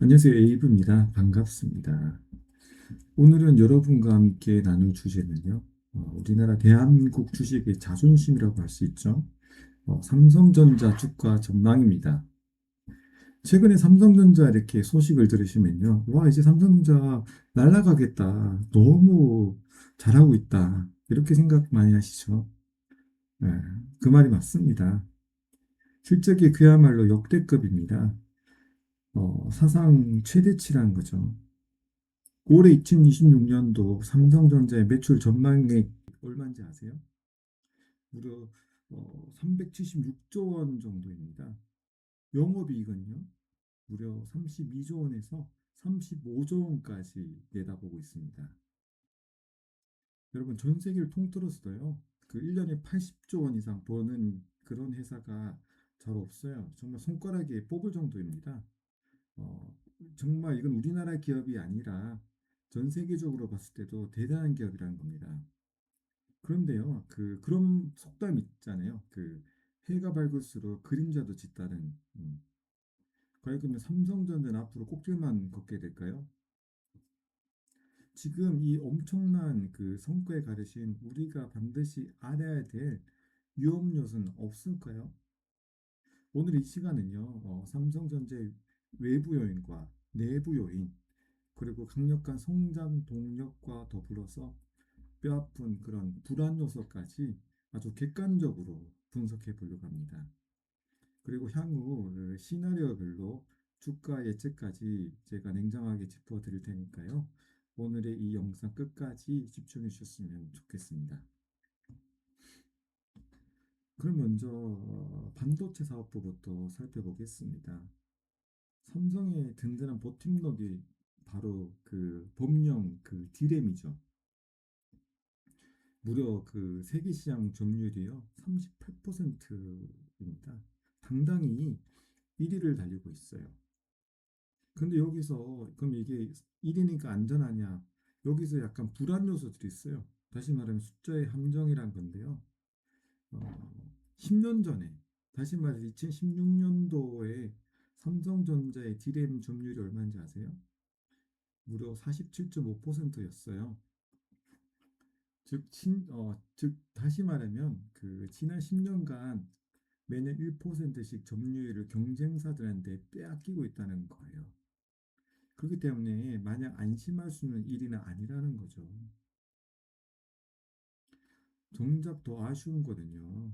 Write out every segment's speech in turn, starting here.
안녕하세요. 에이브입니다. 반갑습니다. 오늘은 여러분과 함께 나눌 주제는요. 우리나라 대한민국 주식의 자존심이라고 할 수 있죠. 삼성전자 주가 전망입니다. 최근에 삼성전자 이렇게 소식을 들으시면요. 와, 이제 삼성전자 날아가겠다. 너무 잘하고 있다. 이렇게 생각 많이 하시죠. 네, 그 말이 맞습니다. 실적이 그야말로 역대급입니다. 사상 최대치라는 거죠. 올해 2026년도 삼성전자의 매출 전망액 얼마인지 아세요? 무려 376조 원 정도입니다. 영업이익은요, 무려 32조 원에서 35조 원까지 내다보고 있습니다. 여러분, 전 세계를 통틀어서도요, 그 1년에 80조 원 이상 버는 그런 회사가 잘 없어요. 정말 손가락에 뽑을 정도입니다. 어, 정말 이건 우리나라 기업이 아니라 전 세계적으로 봤을 때도 대단한 기업이라는 겁니다. 그런데요, 그런 속담 있잖아요. 해가 밝을수록 그림자도 짙다는. 과연 그러면 삼성전자는 앞으로 꼭질만 걷게 될까요? 지금 이 엄청난 그 성과에 가르신 우리가 반드시 알아야 될 위험 요소는 없을까요? 오늘 이 시간은요, 삼성전자의 외부 요인과 내부 요인, 그리고 강력한 성장 동력과 더불어서 뼈아픈 그런 불안 요소까지 아주 객관적으로 분석해 보려고 합니다. 그리고 향후 그 시나리오별로 주가 예측까지 제가 냉정하게 짚어 드릴 테니까요. 오늘의 이 영상 끝까지 집중해 주셨으면 좋겠습니다. 그럼 먼저 반도체 사업부부터 살펴보겠습니다. 삼성의 든든한 버팀목이 바로 그 범용 그 D램이죠. 무려 그 세계 시장 점유율이요 38%입니다. 당당히 1위를 달리고 있어요. 근데 여기서 그럼 이게 1위니까 안전하냐? 여기서 약간 불안 요소들이 있어요. 다시 말하면 숫자의 함정이란 건데요. 어, 10년 전에 다시 말해서 2016년도에 삼성전자의 D램 점유율이 얼마인지 아세요? 무려 47.5%였어요. 즉 다시 말하면 그 지난 10년간 매년 1%씩 점유율을 경쟁사들한테 빼앗기고 있다는 거예요. 그렇기 때문에 마냥 안심할 수 있는 일은 아니라는 거죠. 정작 더 아쉬운 거는요.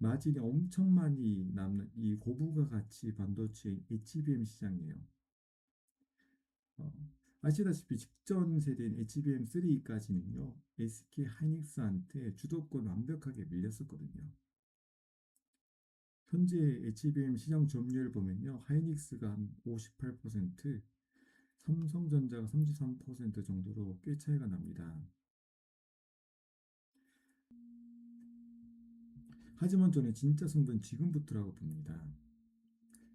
마진이 엄청 많이 남는 이 고부가 가치 반도체 HBM 시장이에요. 어, 아시다시피 직전 세대인 HBM3까지는요. SK 하이닉스한테 주도권 완벽하게 밀렸었거든요. 현재 HBM 시장 점유율 보면요. 하이닉스가 한 58%, 삼성전자가 33% 정도로 꽤 차이가 납니다. 하지만 저는 진짜 승부는 지금부터라고 봅니다.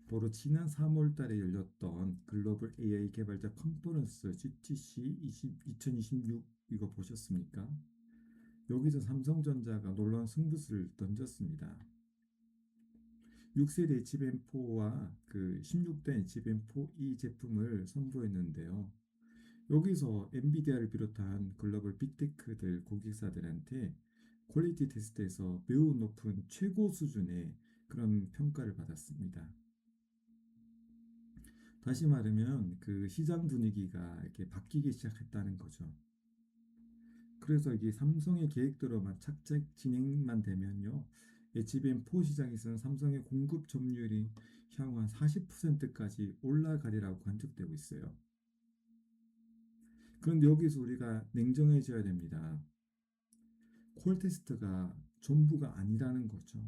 바로 지난 3월 달에 열렸던 글로벌 AI 개발자 컨퍼런스 GTC 2026 이거 보셨습니까? 여기서 삼성전자가 놀라운 승부수를 던졌습니다. 6세대 HBM4와 그 16대 HBM4 이 제품을 선보였는데요. 여기서 엔비디아를 비롯한 글로벌 빅테크들 고객사들한테 퀄리티 테스트에서 매우 높은 최고 수준의 그런 평가를 받았습니다. 다시 말하면 그 시장 분위기가 이렇게 바뀌기 시작했다는 거죠. 그래서 이게 삼성의 계획대로만 착착 진행만 되면요. HBM4 시장에서는 삼성의 공급 점유율이 향후 한 40%까지 올라가리라고 관측되고 있어요. 그런데 여기서 우리가 냉정해져야 됩니다. 콜 테스트가 전부가 아니라는 거죠.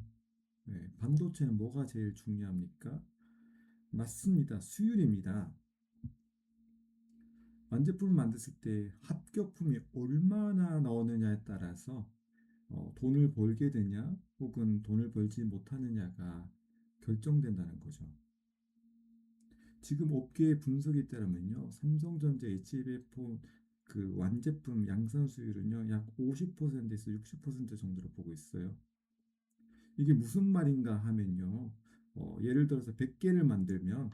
네, 반도체는 뭐가 제일 중요합니까? 맞습니다. 수율입니다. 완제품을 만들었을 때 합격품이 얼마나 나오느냐에 따라서 돈을 벌게 되냐 혹은 돈을 벌지 못하느냐가 결정된다는 거죠. 지금 업계의 분석에 따르면요. 삼성전자 HBM4 그 완제품 양산 수율은요. 약 50%에서 60% 정도로 보고 있어요. 이게 무슨 말인가 하면요. 예를 들어서 100개를 만들면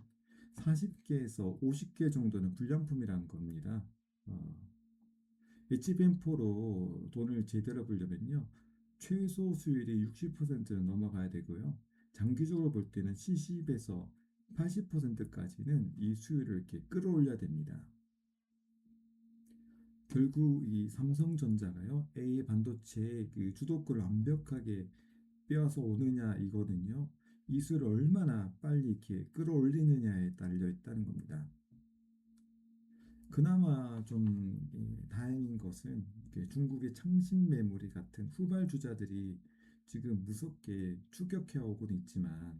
40개에서 50개 정도는 불량품이라는 겁니다. 어, H&M포로 돈을 제대로 벌려면요. 최소 수율이 60%는 넘어가야 되고요. 장기적으로 볼 때는 70에서 80%까지는 이 수율을 이렇게 끌어올려야 됩니다. 결국 이 삼성전자가요, A 반도체의 그 주도권을 완벽하게 빼앗아 오느냐 이거는요, 이 수를 얼마나 빨리 이렇게 끌어올리느냐에 달려 있다는 겁니다. 그나마 좀 다행인 것은 중국의 창신 메모리 같은 후발주자들이 지금 무섭게 추격해 오고는 있지만,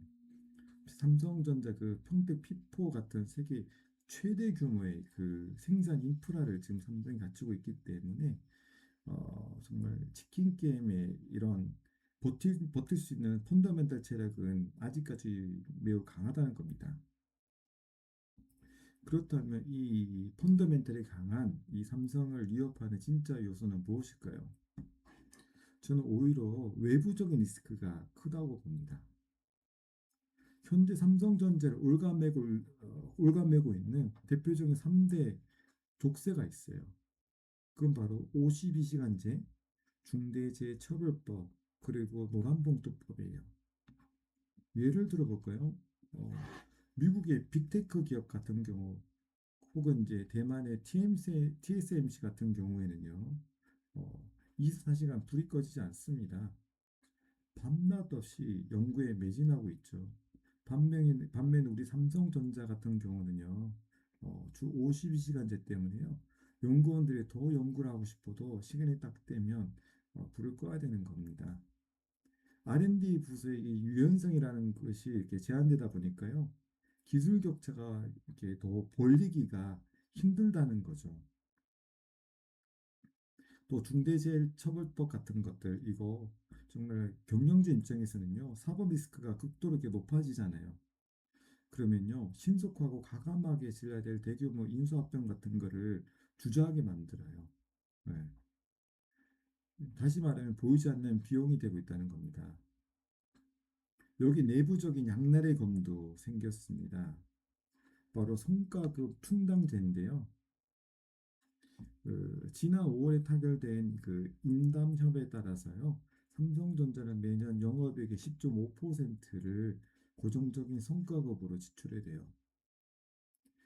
삼성전자 그 평택 P4 같은 세계 최대 규모의 그 생산 인프라를 지금 삼성이 갖추고 있기 때문에 정말 치킨 게임의 이런 버틸 수 있는 펀더멘탈 체력은 아직까지 매우 강하다는 겁니다. 그렇다면 이 펀더멘탈이 강한 이 삼성을 위협하는 진짜 요소는 무엇일까요? 저는 오히려 외부적인 리스크가 크다고 봅니다. 현재 삼성전자를 올가매고 있는 대표적인 3대 족쇄가 있어요. 그건 바로 52시간제, 중대재해처벌법, 그리고 노란봉투법이에요. 예를 들어볼까요? 어, 미국의 빅테크 기업 같은 경우, 혹은 이제 대만의 TSMC 같은 경우에는요, 어, 24시간 불이 꺼지지 않습니다. 밤낮 없이 연구에 매진하고 있죠. 반면 우리 삼성전자 같은 경우는요, 주 52시간제 때문에요. 연구원들이 더 연구를 하고 싶어도 시간이 딱 되면 불을 꺼야 되는 겁니다. R&D 부서의 이 유연성이라는 것이 이렇게 제한되다 보니까요, 기술 격차가 이렇게 더 벌리기가 힘들다는 거죠. 또 중대재해처벌법 같은 것들 이거 정말 경영진 입장에서는요, 사법 리스크가 극도로 이렇게 높아지잖아요. 그러면요, 신속하고 과감하게 질러야 될 대규모 인수합병 같은 거를 주저하게 만들어요. 네. 다시 말하면 보이지 않는 비용이 되고 있다는 겁니다. 여기 내부적인 양날의 검도 생겼습니다. 바로 성과급 충당제인데요. 지난 5월에 타결된 그 인담협에 따라서요, 삼성전자는 매년 영업이익의 10.5%를 고정적인 성과급으로 지출해야 돼요.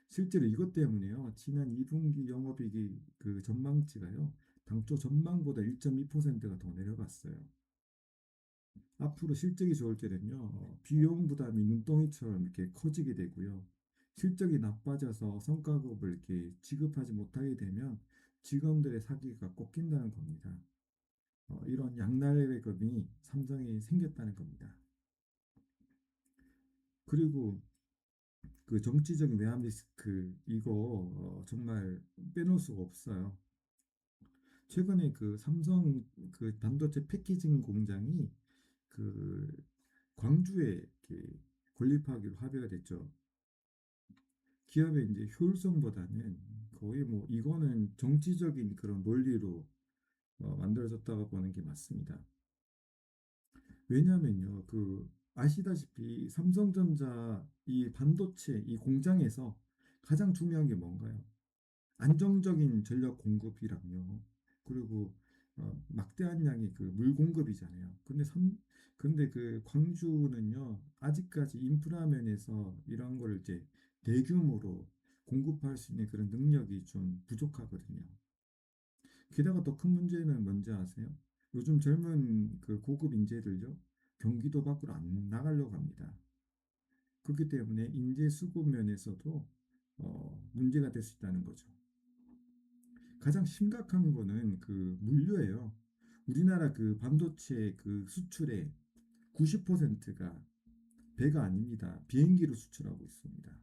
실제로 이것 때문에요, 지난 2분기 영업이익이 그 전망치가요, 당초 전망보다 1.2%가 더 내려갔어요. 앞으로 실적이 좋을 때는요, 비용 부담이 눈덩이처럼 이렇게 커지게 되고요. 실적이 나빠져서 성과급을 이렇게 지급하지 못하게 되면 직원들의 사기가 꺾인다는 겁니다. 이런 양날의 검이 삼성이 생겼다는 겁니다. 그리고 그 정치적인 외환 리스크 이거 정말 빼놓을 수가 없어요. 최근에 그 삼성 그 반도체 패키징 공장이 그 광주에 이렇게 건립하기로 합의가 됐죠. 기업의 이제 효율성보다는 거의 뭐 이거는 정치적인 그런 논리로 만들어졌다고 보는 게 맞습니다. 왜냐하면요, 그 아시다시피 삼성전자 이 반도체 이 공장에서 가장 중요한 게 뭔가요? 안정적인 전력 공급이랑요. 그리고 막대한 양의 그 물 공급이잖아요. 근데 그 광주는요, 아직까지 인프라 면에서 이런 걸 이제 대규모로 공급할 수 있는 그런 능력이 좀 부족하거든요. 게다가 더 큰 문제는 뭔지 아세요? 요즘 젊은 그 고급 인재들요, 경기도 밖으로 안 나가려고 합니다. 그렇기 때문에 인재 수급 면에서도 문제가 될 수 있다는 거죠. 가장 심각한 거는 그 물류예요. 우리나라 그 반도체 그 수출의 90%가 배가 아닙니다. 비행기로 수출하고 있습니다.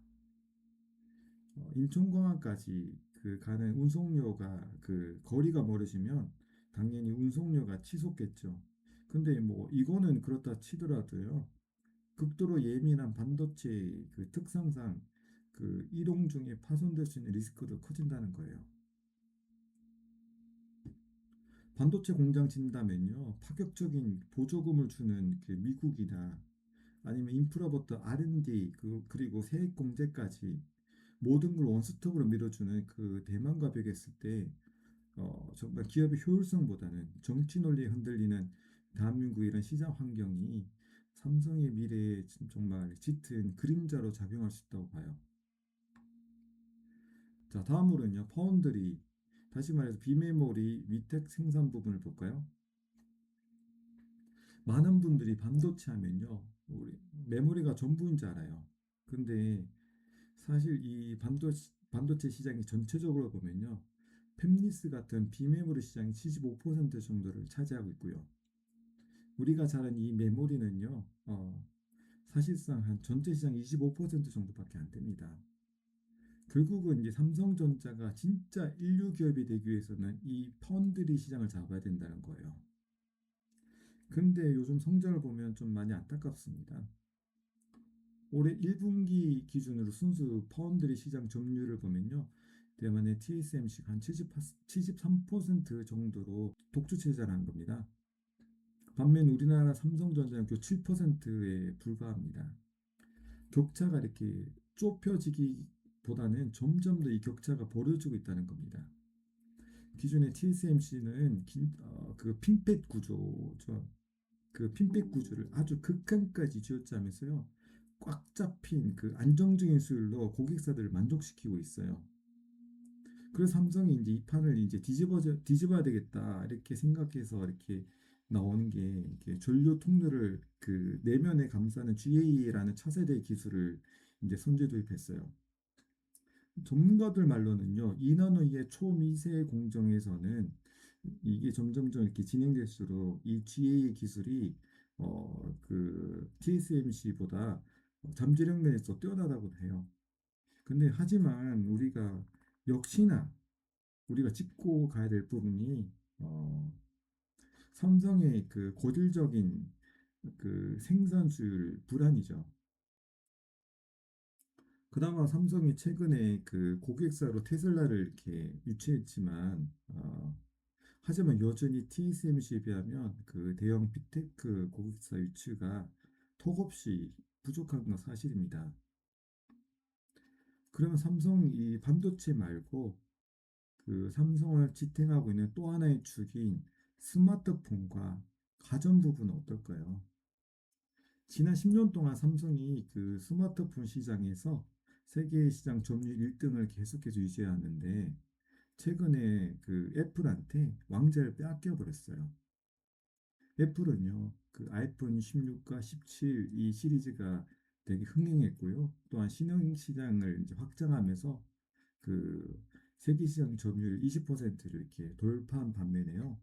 인천공항까지 그 가는 운송료가 그 거리가 멀어지면 당연히 운송료가 치솟겠죠. 근데 뭐 이거는 그렇다 치더라도요. 극도로 예민한 반도체 그 특성상 그 이동 중에 파손될 수 있는 리스크도 커진다는 거예요. 반도체 공장 진다면요, 파격적인 보조금을 주는 그 미국이나 아니면 인프라부터 R&D 그리고 세액 공제까지 모든 걸 원스톱으로 밀어주는 그 대만과 비교했을 때 정말 기업의 효율성보다는 정치 논리에 흔들리는 대한민국의 이런 시장 환경이 삼성의 미래에 정말 짙은 그림자로 작용할 수 있다고 봐요. 자, 다음으로는요, 파운드리. 다시 말해서 비메모리 위택 생산 부분을 볼까요? 많은 분들이 반도체 하면요, 우리 메모리가 전부인 줄 알아요. 근데 사실 이 반도체 시장이 전체적으로 보면요, 팹리스 같은 비메모리 시장이 75% 정도를 차지하고 있고요. 우리가 잘 아는 이 메모리는요, 사실상 한 전체 시장 25% 정도밖에 안 됩니다. 결국은 이제 삼성전자가 진짜 인류 기업이 되기 위해서는 이 파운드리 시장을 잡아야 된다는 거예요. 근데 요즘 성적을 보면 좀 많이 안타깝습니다. 올해 1분기 기준으로 순수 파운드리 시장 점유율을 보면요. 대만의 TSMC가 한 73% 정도로 독주 체제라는 겁니다. 반면 우리나라 삼성전자는 그 7%에 불과합니다. 격차가 이렇게 좁혀지기보다는 점점 더 이 격차가 벌어지고 있다는 겁니다. 기존의 TSMC는 그 핀펫 구조죠. 그 핀백 구조를 아주 극한까지 쥐어짜면서요. 꽉 잡힌 그 안정적인 수율로 고객사들을 만족시키고 있어요. 그래서 삼성이 이제 이 판을 이제 뒤집어야 되겠다 이렇게 생각해서 이렇게 나오는 게 이렇게 전류 통로를 그 내면에 감싸는 GA라는 차세대 기술을 이제 선제 도입했어요. 전문가들 말로는요, 2나노의 초미세 공정에서는 이게 점점점 이렇게 진행될수록 이 GA 기술이 그 TSMC보다 잠재력 면에서 뛰어나다고 해요. 근데 하지만 우리가 역시나 우리가 짚고 가야 될 부분이 어, 삼성의 그 고질적인 그 생산수율 불안이죠. 그나마 삼성이 최근에 그 고객사로 테슬라를 이렇게 유치했지만 하지만 여전히 TSMC에 비하면 그 대형 빅테크 고객사 유치가 턱없이 부족한 건 사실입니다. 그러면 삼성 이 반도체 말고 그 삼성을 지탱하고 있는 또 하나의 축인 스마트폰과 가전 부분은 어떨까요? 지난 10년 동안 삼성이 그 스마트폰 시장에서 세계 시장 점유율 1등을 계속해서 유지해왔는데 최근에 그 애플한테 왕자를 빼앗겨 버렸어요. 애플은요, 그 아이폰 16과 17 이 시리즈가 되게 흥행했고요. 또한 신흥 시장을 이제 확장하면서 그 세계 시장 점유율 20%를 이렇게 돌파한 반면에요.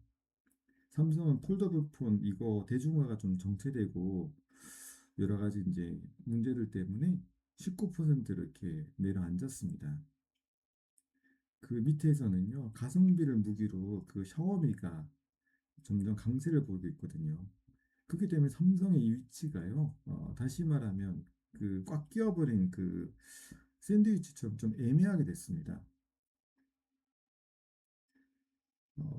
삼성은 폴더블 폰 이거 대중화가 좀 정체되고 여러 가지 이제 문제들 때문에 19%를 이렇게 내려앉았습니다. 그 밑에서는요, 가성비를 무기로 그 샤오미가 점점 강세를 보이고 있거든요. 그렇기 때문에 삼성의 이 위치가요, 다시 말하면 그 꽉 끼어버린 그 샌드위치처럼 좀 애매하게 됐습니다.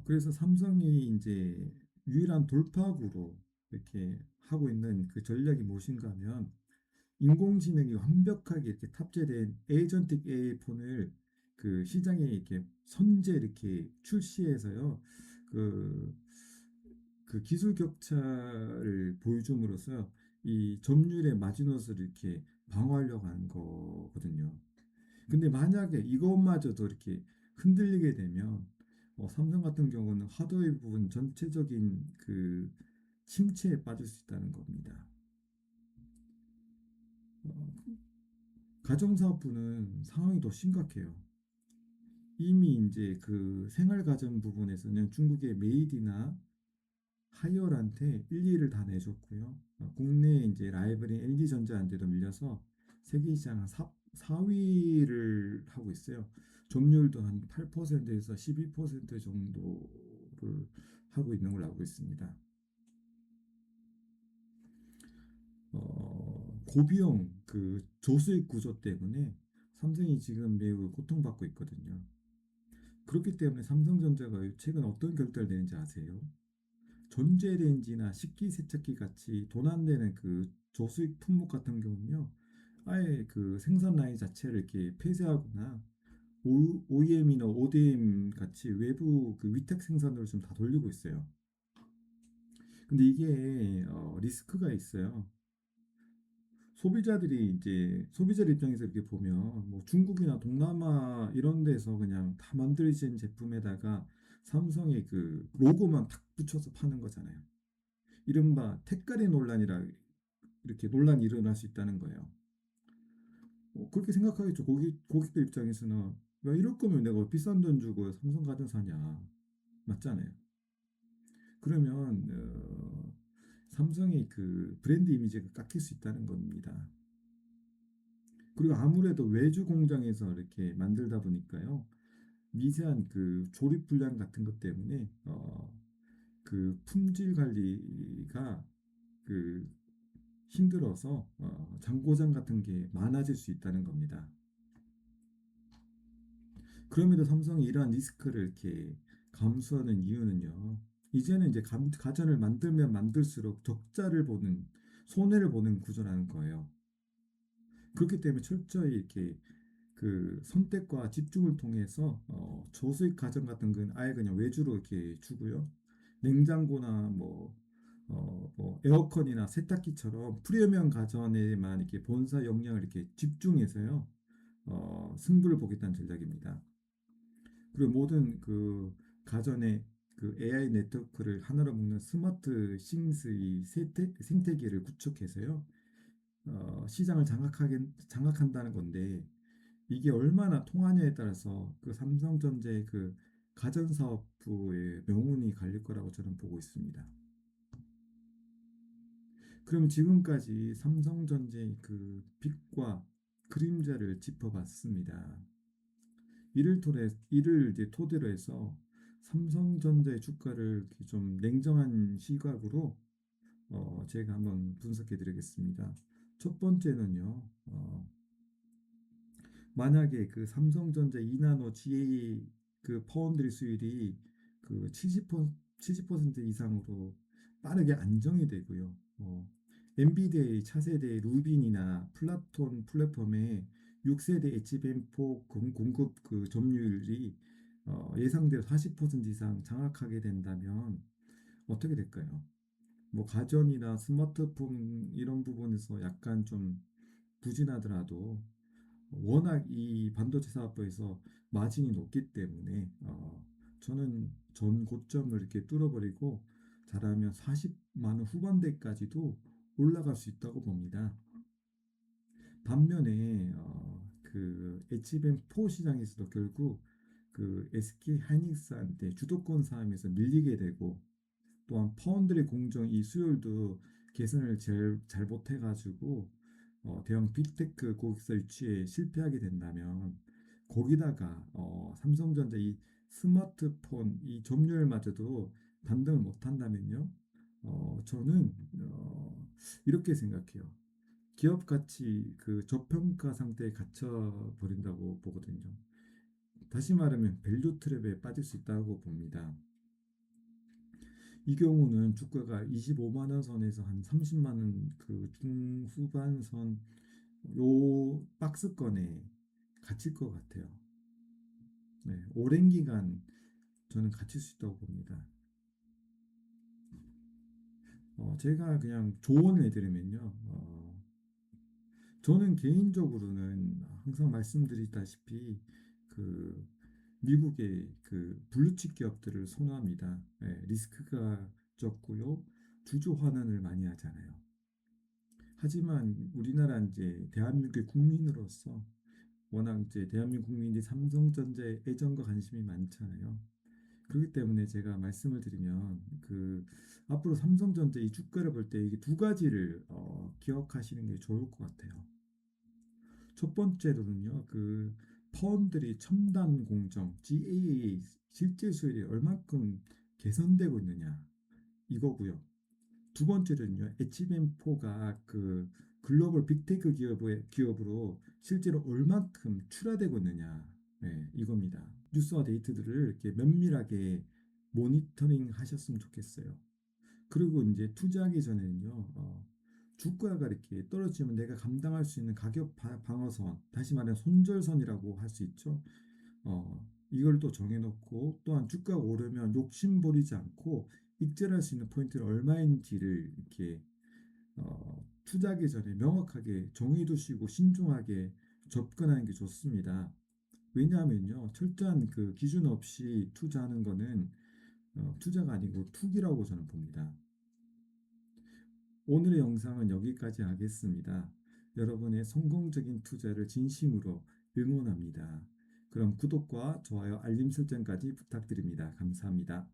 그래서 삼성이 이제 유일한 돌파구로 이렇게 하고 있는 그 전략이 무엇인가 하면 인공지능이 완벽하게 이렇게 탑재된 에이전틱 AI 폰을 그 시장에 이렇게 선제 이렇게 출시해서요. 그, 그 기술 격차를 보여줌으로써 이 점유율의 마지노선을 이렇게 방어하려고 하는 거거든요. 근데 만약에 이것마저도 이렇게 흔들리게 되면 삼성 같은 경우는 하드웨어 부분 전체적인 그 침체에 빠질 수 있다는 겁니다. 어, 가정사업부는 상황이 더 심각해요. 이미 이제 그 생활가전 부분에서는 중국의 메이디나 하이얼한테 1, 2를 다 내줬고요. 국내 이제 라이벌인 LG전자한테도 밀려서 세계 시장 4위를 하고 있어요. 점유율도 한 8%에서 12% 정도를 하고 있는 걸로 알고 있습니다. 고비용 그 조수익 구조 때문에 삼성이 지금 매우 고통받고 있거든요. 그렇기 때문에 삼성전자가 최근 어떤 결단을 내는지 아세요? 전자레인지나 식기세척기 같이 돈 안 되는 그 저수익 품목 같은 경우는요, 아예 그 생산 라인 자체를 이렇게 폐쇄하거나 OEM이나 ODM 같이 외부 그 위탁 생산으로 좀 다 돌리고 있어요. 근데 이게 리스크가 있어요. 소비자들이 이제 소비자들 입장에서 이렇게 보면 뭐 중국이나 동남아 이런 데서 그냥 다 만들어진 제품에다가 삼성의 그 로고만 탁 붙여서 파는 거잖아요. 이른바 택가리 논란이라 이렇게 논란이 일어날 수 있다는 거예요. 그렇게 생각하겠죠. 고객들 입장에서는 야, 이럴 거면 내가 비싼 돈 주고 삼성 가전 사냐. 맞잖아요. 그러면 삼성의 그 브랜드 이미지가 깎일 수 있다는 겁니다. 그리고 아무래도 외주 공장에서 이렇게 만들다 보니까요. 미세한 그 조립 불량 같은 것 때문에 그 품질 관리가 그 힘들어서 장고장 같은 게 많아질 수 있다는 겁니다. 그럼에도 삼성이 이러한 리스크를 이렇게 감수하는 이유는요. 이제는 이제 가전을 만들면 만들수록 적자를 보는 손해를 보는 구조라는 거예요. 그렇기 때문에 철저히 이렇게 그 선택과 집중을 통해서 저수익 가전 같은 건 아예 그냥 외주로 이렇게 주고요. 냉장고나 뭐 에어컨이나 세탁기처럼 프리미엄 가전에만 이렇게 본사 역량을 이렇게 집중해서요. 승부를 보겠다는 전략입니다. 그리고 모든 그 가전의 그 AI 네트워크를 하나로 묶는 스마트 싱스 이 생태계를 구축해서요. 시장을 장악한다는 건데 이게 얼마나 통하냐에 따라서 그 삼성전자의 그 가전사업부의 명운이 갈릴 거라고 저는 보고 있습니다. 그럼 지금까지 삼성전자의 그 빛과 그림자를 짚어봤습니다. 이를 이제 토대로 해서 삼성전자의 주가를 좀 냉정한 시각으로 제가 한번 분석해 드리겠습니다. 첫 번째는요, 만약에 그 삼성전자 2나노 GA 그 파운드리 수율이 그 70% 이상으로 빠르게 안정이 되고요. 엔비디아의 차세대 루빈이나 플라톤 플랫폼의 6세대 HBM4 공급 그 점유율이 예상대로 40% 이상 장악하게 된다면 어떻게 될까요? 뭐 가전이나 스마트폰 이런 부분에서 약간 좀 부진하더라도 워낙 이 반도체 사업부에서 마진이 높기 때문에 저는 전 고점을 이렇게 뚫어버리고 잘하면 40만 원 후반대까지도 올라갈 수 있다고 봅니다. 반면에 그 HBM4 시장에서도 결국 그 SK 하이닉스한테 주도권 싸움에서 밀리게 되고 또한 파운드리 공정 이 수요일도 개선을 잘 못해가지고 대형 빅테크 고객사 유치에 실패하게 된다면 거기다가 삼성전자 이 스마트폰 이 점유율마저도 반등을 못한다면요. 저는 이렇게 생각해요. 기업 가치 그 저평가 상태에 갇혀 버린다고 보거든요. 다시 말하면 밸류 트랩에 빠질 수 있다고 봅니다. 이 경우는 주가가 25만 원 선에서 한 30만 원 그 중후반 선 요 박스권에 갇힐 것 같아요. 네, 오랜 기간 저는 갇힐 수 있다고 봅니다. 제가 그냥 조언을 해드리면요. 저는 개인적으로는 항상 말씀드리다시피 그 미국의 그 블루칩 기업들을 선호합니다. 네, 리스크가 적고요. 주주 환원을 많이 하잖아요. 하지만 우리나라 이제 대한민국의 국민으로서 워낙 이제 대한민국 국민이 삼성전자에 애정과 관심이 많잖아요. 그렇기 때문에 제가 말씀을 드리면 그 앞으로 삼성전자 이 주가를 볼 때 이게 두 가지를 기억하시는 게 좋을 것 같아요. 첫 번째로는요, 그 파운드리 첨단 공정 GAA 실제 수율이 얼마큼 개선되고 있느냐 이거고요. 두 번째는요, HBM4가 그 글로벌 빅테크 기업으로 실제로 얼마큼 출하되고 있느냐, 네, 이겁니다. 뉴스와 데이터들을 이렇게 면밀하게 모니터링 하셨으면 좋겠어요. 그리고 이제 투자하기 전에는요, 주가가 이렇게 떨어지면 내가 감당할 수 있는 가격 방어선, 다시 말하면 손절선이라고 할 수 있죠. 이걸 또 정해놓고, 또한 주가가 오르면 욕심 부리지 않고 익절할 수 있는 포인트를 얼마인지를 이렇게 투자하기 전에 명확하게 정해두시고 신중하게 접근하는 게 좋습니다. 왜냐하면요, 철저한 그 기준 없이 투자하는 거는 투자가 아니고 투기라고 저는 봅니다. 오늘의 영상은 여기까지 하겠습니다. 여러분의 성공적인 투자를 진심으로 응원합니다. 그럼 구독과 좋아요, 알림 설정까지 부탁드립니다. 감사합니다.